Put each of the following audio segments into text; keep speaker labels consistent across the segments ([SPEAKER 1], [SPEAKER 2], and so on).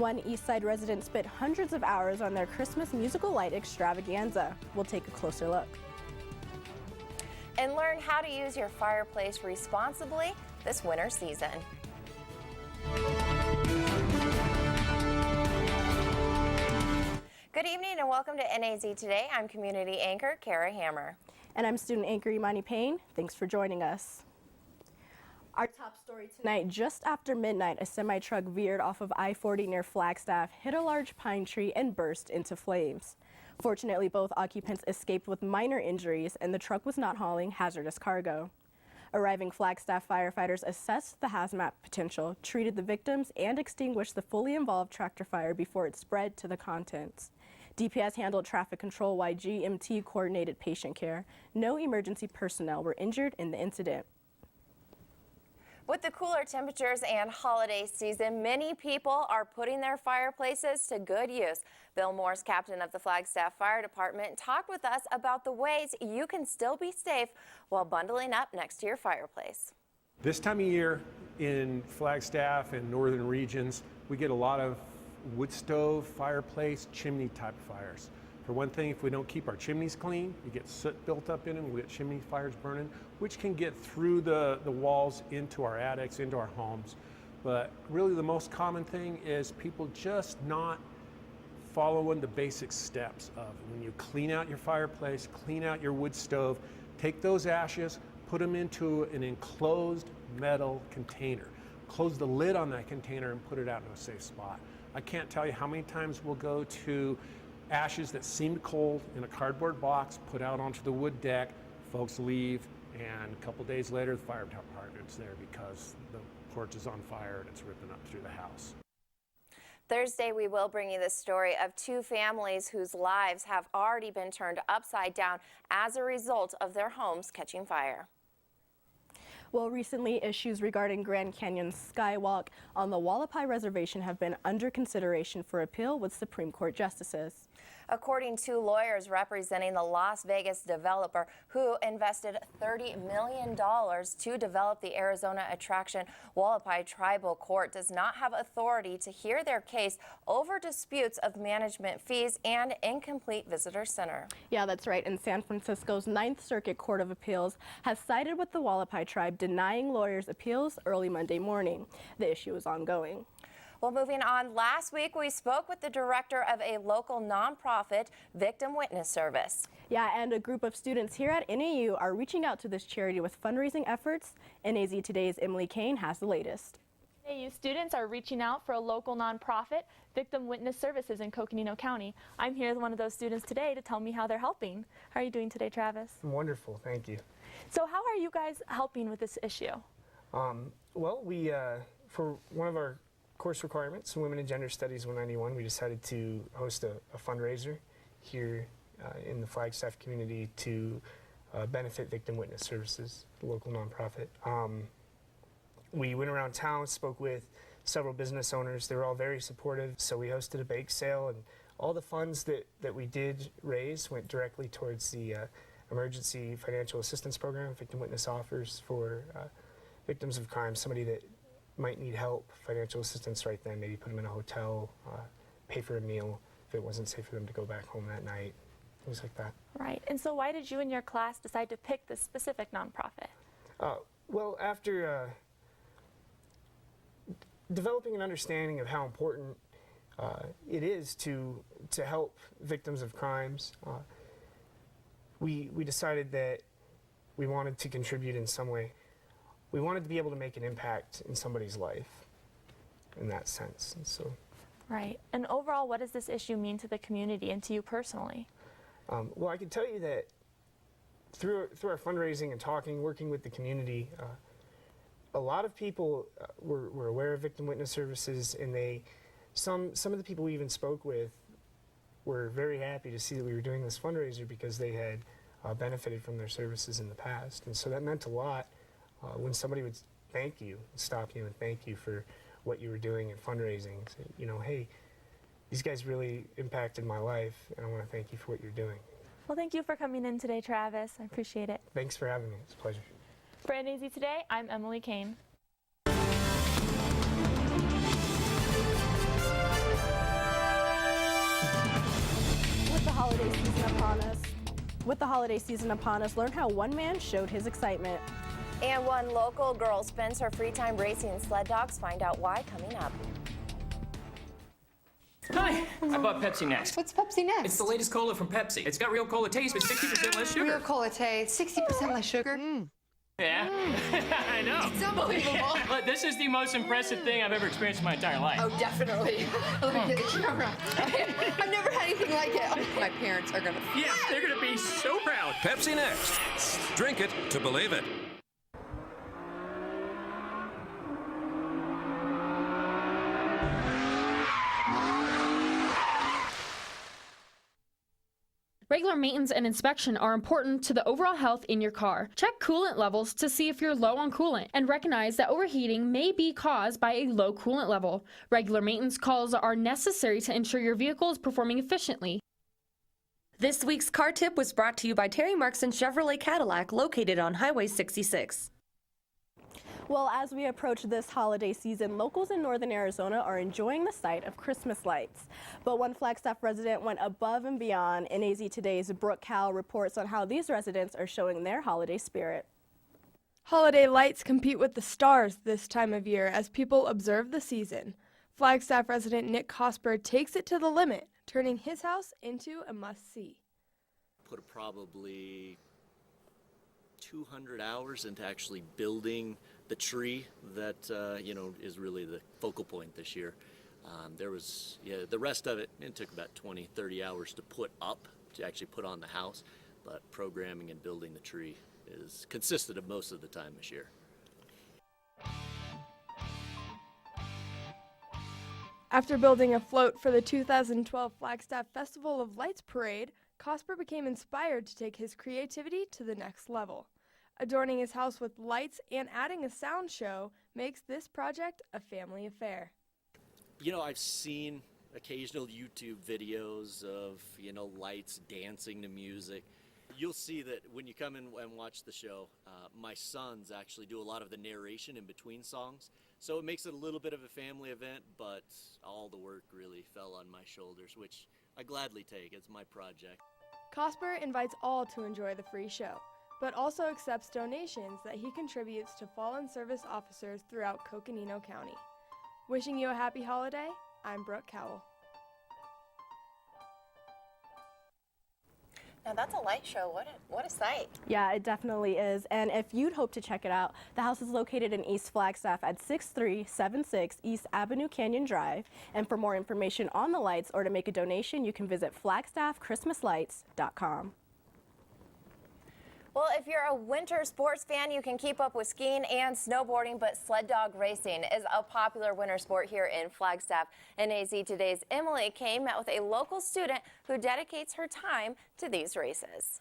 [SPEAKER 1] One East Side resident spent hundreds of hours on their Christmas musical light extravaganza. We'll take a closer look.
[SPEAKER 2] And learn how to use your fireplace responsibly this winter season. Good evening and welcome to NAZ Today. I'm community anchor Kara Hammer.
[SPEAKER 1] And I'm student anchor Imani Payne. Thanks for joining us. Our top story tonight, just after midnight, a semi-truck veered off of I-40 near Flagstaff, hit a large pine tree, and burst into flames. Fortunately, both occupants escaped with minor injuries, and the truck was not hauling hazardous cargo. Arriving Flagstaff firefighters assessed the hazmat potential, treated the victims, and extinguished the fully involved tractor fire before it spread to the contents. DPS handled traffic control while GMT coordinated patient care. No emergency personnel were injured in the incident.
[SPEAKER 2] With the cooler temperatures and holiday season, many people are putting their fireplaces to good use. Bill Morse, captain of the Flagstaff Fire Department, talked with us about the ways you can still be safe while bundling up next to your fireplace.
[SPEAKER 3] This time of year in Flagstaff and northern regions, we get a lot of wood stove, fireplace, chimney type fires. For one thing, if we don't keep our chimneys clean, you get soot built up in them, we get chimney fires burning, which can get through the walls into our attics, into our homes. But really the most common thing is people just not following the basic steps of when you clean out your fireplace, clean out your wood stove, take those ashes, put them into an enclosed metal container. Close the lid on that container and put it out in a safe spot. I can't tell you how many times we'll go to ashes that seemed cold in a cardboard box, put out onto the wood deck, folks leave, and a couple days later the fire department's there because the porch is on fire and it's ripping up through the house.
[SPEAKER 2] Thursday, we will bring you the story of two families whose lives have already been turned upside down as a result of their homes catching fire.
[SPEAKER 1] Well, recently, issues regarding Grand Canyon's skywalk on the Wallapai Reservation have been under consideration for appeal with Supreme Court justices. According to lawyers representing the Las Vegas developer who invested $30 million to develop the Arizona attraction, Wallapai Tribal Court does not have authority to hear their case over disputes of management fees and incomplete visitor center. Yeah, that's right. And San Francisco's Ninth Circuit Court of Appeals has sided with the Wallapai tribe, denying lawyers' appeals early Monday morning. The issue is ongoing. Well, moving on, last week we spoke with the director of a local nonprofit victim witness service. Yeah, and a group of students here at NAU are reaching out to this charity with fundraising efforts. NAZ Today's Emily Kane has the latest.
[SPEAKER 4] NAU students are reaching out for a local nonprofit, Victim Witness Services in Coconino County. I'm here with one of those students today to tell me how they're helping. How are you doing today, Travis?
[SPEAKER 5] Wonderful, thank you.
[SPEAKER 4] So how are you guys helping with this issue?
[SPEAKER 5] Well, we, for one of our course requirements, Women and Gender Studies 191, we decided to host a fundraiser here in the Flagstaff community to benefit Victim Witness Services, the local nonprofit. We went around town, spoke with several business owners. They were all very supportive, so we hosted a bake sale, and all the funds that we did raise went directly towards the Emergency Financial Assistance Program Victim Witness offers for victims of crime, somebody that might need help, financial assistance right then, maybe put them in a hotel, pay for a meal if it wasn't safe for them to go back home that night, things like that.
[SPEAKER 4] Right, and so why did you and your class decide to pick this specific nonprofit?
[SPEAKER 5] Well, after developing an understanding of how important it is to help victims of crimes, we decided that we wanted to contribute in some way. We wanted to be able to make an impact in somebody's life in that sense. And so,
[SPEAKER 4] right. And overall, what does this issue mean to the community and to you personally?
[SPEAKER 5] Well, I can tell you that through our fundraising and talking, working with the community, a lot of people were aware of Victim Witness Services, and some of the people we even spoke with were very happy to see that we were doing this fundraiser because they had benefited from their services in the past. And so that meant a lot. When somebody would thank you, stop you and thank you for what you were doing in fundraising, say, you know, hey, these guys really impacted my life, and I want to thank you for what you're doing.
[SPEAKER 4] Well, thank you for coming in today, Travis. I appreciate it.
[SPEAKER 5] Thanks for having me. It's a pleasure.
[SPEAKER 4] For NAZ Today, I'm Emily Kane.
[SPEAKER 1] With the holiday season upon us, learn how one man showed his excitement.
[SPEAKER 2] And one local girl spends her free time racing sled dogs. Find out why coming up.
[SPEAKER 6] Hi, I bought Pepsi Next.
[SPEAKER 7] What's Pepsi Next?
[SPEAKER 6] It's the latest cola from Pepsi. It's got real cola taste with 60% less sugar.
[SPEAKER 7] Real cola taste, 60% less sugar.
[SPEAKER 6] Yeah, I know.
[SPEAKER 7] It's unbelievable.
[SPEAKER 6] But this is the most impressive thing I've ever experienced in my entire life.
[SPEAKER 7] Oh, definitely. Let me get the camera. I've never had anything like it. My parents are gonna.
[SPEAKER 6] Yeah, they're gonna be so proud.
[SPEAKER 8] Pepsi Next. Drink it to believe it.
[SPEAKER 9] Regular maintenance and inspection are important to the overall health in your car. Check coolant levels to see if you're low on coolant and recognize that overheating may be caused by a low coolant level. Regular maintenance calls are necessary to ensure your vehicle is performing efficiently.
[SPEAKER 10] This week's car tip was brought to you by Terry Markson Chevrolet Cadillac, located on Highway 66.
[SPEAKER 1] Well, as we approach this holiday season, locals in northern Arizona are enjoying the sight of Christmas lights. But one Flagstaff resident went above and beyond. NAZ Today's Brooke Cowell reports on how these residents are showing their holiday spirit.
[SPEAKER 11] Holiday lights compete with the stars this time of year as people observe the season. Flagstaff resident Nick Cosper takes it to the limit, turning his house into a must-see.
[SPEAKER 12] Put probably 200 hours into actually building the tree that is really the focal point this year. The rest of it took about 20-30 hours to put up, to actually put on the house, but programming and building the tree is consisted of most of the time this year.
[SPEAKER 11] After building a float for the 2012 Flagstaff Festival of Lights Parade, Cosper became inspired to take his creativity to the next level. Adorning his house with lights and adding a sound show makes this project a family affair.
[SPEAKER 12] I've seen occasional YouTube videos of, lights dancing to music. You'll see that when you come in and watch the show, my sons actually do a lot of the narration in between songs. So it makes it a little bit of a family event, but all the work really fell on my shoulders, which I gladly take. It's my project.
[SPEAKER 11] Cosper invites all to enjoy the free show, but also accepts donations that he contributes to fallen service officers throughout Coconino County. Wishing you a happy holiday, I'm Brooke Cowell.
[SPEAKER 2] Now that's a light show. What a sight.
[SPEAKER 1] Yeah, it definitely is. And if you'd hope to check it out, the house is located in East Flagstaff at 6376 East Avenue Canyon Drive. And for more information on the lights or to make a donation, you can visit flagstaffchristmaslights.com.
[SPEAKER 2] Well, if you're a winter sports fan, you can keep up with skiing and snowboarding, but sled dog racing is a popular winter sport here in Flagstaff. NAZ Today's Emily Kane met with a local student who dedicates her time to these races.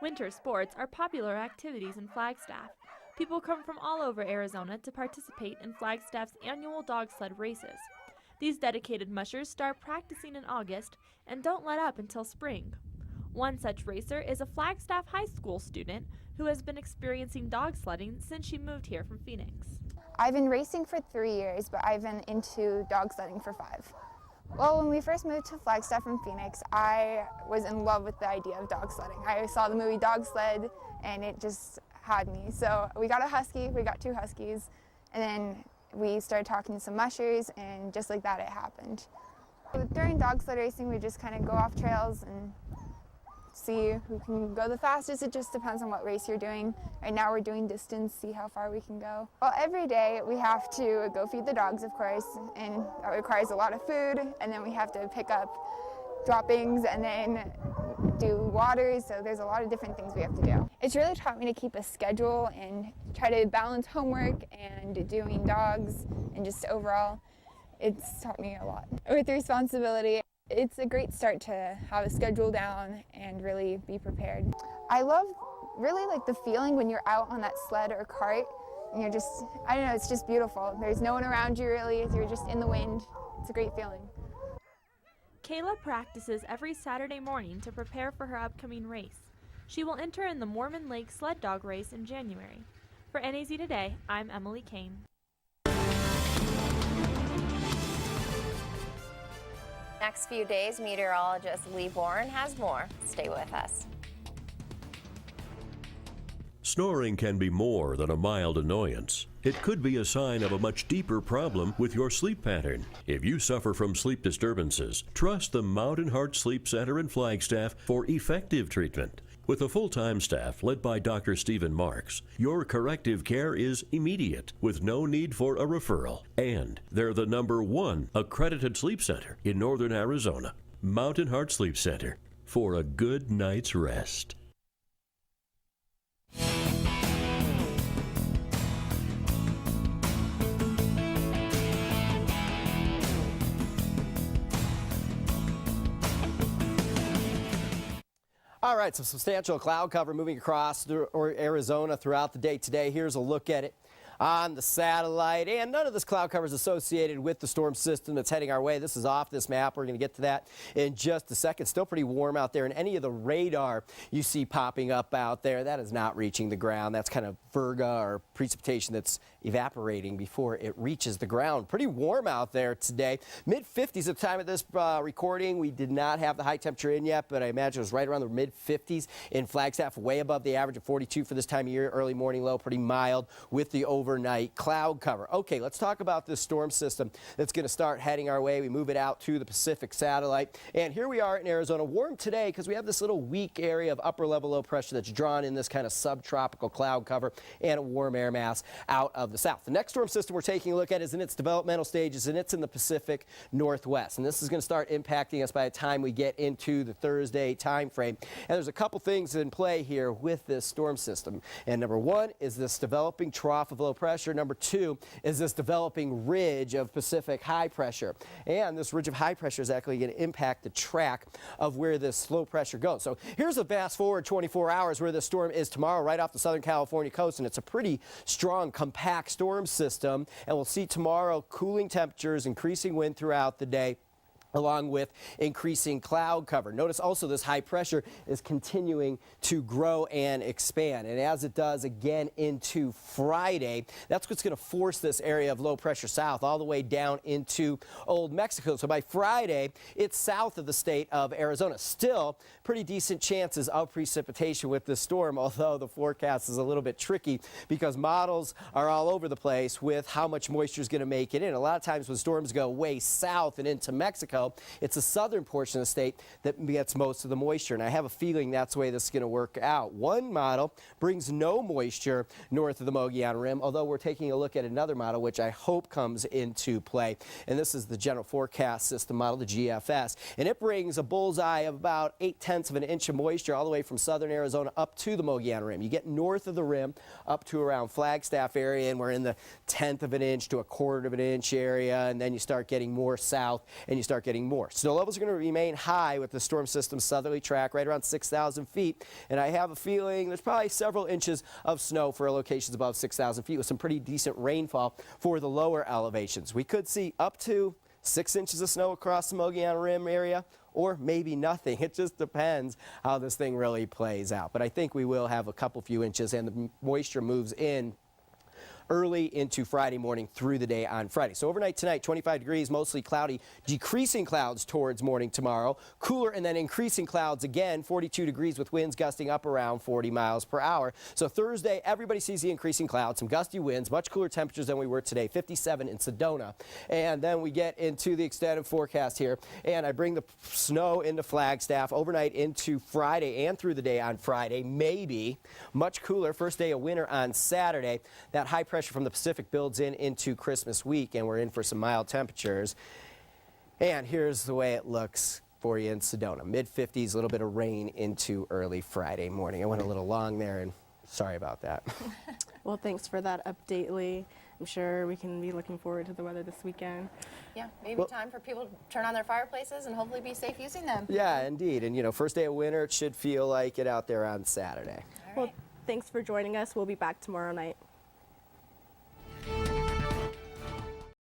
[SPEAKER 4] Winter sports are popular activities in Flagstaff. People come from all over Arizona to participate in Flagstaff's annual dog sled races. These dedicated mushers start practicing in August and don't let up until spring. One such racer is a Flagstaff High School student who has been experiencing dog sledding since she moved here from Phoenix.
[SPEAKER 13] I've been racing for 3 years, but I've been into dog sledding for 5. Well, when we first moved to Flagstaff from Phoenix, I was in love with the idea of dog sledding. I saw the movie Dog Sled, and it just had me. So we got a husky, we got 2 huskies, and then we started talking to some mushers, and just like that, it happened. During dog sled racing, we just kind of go off trails and see who can go the fastest. It just depends on what race you're doing. Right now we're doing distance, see how far we can go. Well, every day we have to go feed the dogs, of course, and that requires a lot of food, and then we have to pick up droppings and then do waters, so there's a lot of different things we have to do. It's really taught me to keep a schedule and try to balance homework and doing dogs, and just overall it's taught me a lot. With responsibility, it's a great start to have a schedule down and really be prepared. I love really like the feeling when you're out on that sled or cart and you're just, I don't know, it's just beautiful. There's no one around you really, you're just in the wind. It's a great feeling.
[SPEAKER 4] Kayla practices every Saturday morning to prepare for her upcoming race. She will enter in the Mormon Lake Sled Dog Race in January. For NAZ Today, I'm Emily Kane.
[SPEAKER 2] Next few days, meteorologist Lee Bourne has more. Stay with us.
[SPEAKER 8] Snoring can be more than a mild annoyance. It could be a sign of a much deeper problem with your sleep pattern. If you suffer from sleep disturbances, trust the Mountain Heart Sleep Center in Flagstaff for effective treatment. With a full-time staff led by Dr. Stephen Marks, your corrective care is immediate with no need for a referral. And they're the #1 accredited sleep center in northern Arizona. Mountain Heart Sleep Center, for a good night's rest.
[SPEAKER 14] All right, so substantial cloud cover moving across Arizona throughout the day today. Here's a look at it on the satellite, and none of this cloud cover is associated with the storm system that's heading our way. This is off this map. We're going to get to that in just a second. Still pretty warm out there, and any of the radar you see popping up out there, that is not reaching the ground. That's kind of virga or precipitation that's evaporating before it reaches the ground. Pretty warm out there today. Mid-50s at the time of this recording. We did not have the high temperature in yet, but I imagine it was right around the mid-50s in Flagstaff, way above the average of 42 for this time of year. Early morning low, pretty mild with the overnight cloud cover. Okay, let's talk about this storm system that's going to start heading our way. We move it out to the Pacific satellite, and here we are in Arizona. Warm today because we have this little weak area of upper level low pressure that's drawn in this kind of subtropical cloud cover and a warm air mass out of the south. The next storm system we're taking a look at is in its developmental stages, and it's in the Pacific Northwest, and this is going to start impacting us by the time we get into the Thursday time frame. And there's a couple things in play here with this storm system, and number one is this developing trough of low pressure. Number two is this developing ridge of Pacific high pressure. And this ridge of high pressure is actually going to impact the track of where this low pressure goes. So here's a fast forward 24 hours where this storm is tomorrow right off the Southern California coast, and it's a pretty strong, compact storm system. And we'll see tomorrow cooling temperatures, increasing wind throughout the day, along with increasing cloud cover. Notice also this high pressure is continuing to grow and expand. And as it does again into Friday, that's what's going to force this area of low pressure south all the way down into Old Mexico. So by Friday, it's south of the state of Arizona. Still pretty decent chances of precipitation with this storm, although the forecast is a little bit tricky because models are all over the place with how much moisture is going to make it in. A lot of times when storms go way south and into Mexico, it's the southern portion of the state that gets most of the moisture, and I have a feeling that's the way this is going to work out. One model brings no moisture north of the Mogollon Rim, although we're taking a look at another model which I hope comes into play, and this is the General Forecast System model, the GFS, and it brings a bullseye of about 0.8 of an inch of moisture all the way from southern Arizona up to the Mogollon Rim. You get north of the rim up to around Flagstaff area, and we're in the 1/10 of an inch to a 1/4 of an inch area, and then you start getting more south and you start getting more. Snow levels are going to remain high with the storm system's southerly track right around 6,000 feet, and I have a feeling there's probably several inches of snow for locations above 6,000 feet with some pretty decent rainfall for the lower elevations. We could see up to 6 inches of snow across the Mogollon Rim area, or maybe nothing. It just depends how this thing really plays out. But I think we will have a couple few inches, and the moisture moves in early into Friday morning through the day on Friday. So overnight tonight, 25 degrees, mostly cloudy, decreasing clouds towards morning tomorrow. Cooler and then increasing clouds again, 42 degrees with winds gusting up around 40 miles per hour. So Thursday, everybody sees the increasing clouds, some gusty winds, much cooler temperatures than we were today, 57 in Sedona. And then we get into the extended forecast here, and I bring the snow into Flagstaff overnight into Friday and through the day on Friday, maybe much cooler. First day of winter on Saturday. That high pressure from the Pacific builds in into Christmas week, and we're in for some mild temperatures. And here's the way it looks for you in Sedona. Mid-50s, a little bit of rain into early Friday morning. I went a little long there, and sorry about that.
[SPEAKER 1] Well, thanks for that update, Lee. I'm sure we can be looking forward to the weather this weekend.
[SPEAKER 2] Yeah, maybe time for people to turn on their fireplaces and hopefully be safe using them.
[SPEAKER 14] Yeah, indeed. And, you know, first day of winter, it should feel like it out there on Saturday.
[SPEAKER 1] Well, thanks for joining us. We'll be back tomorrow night.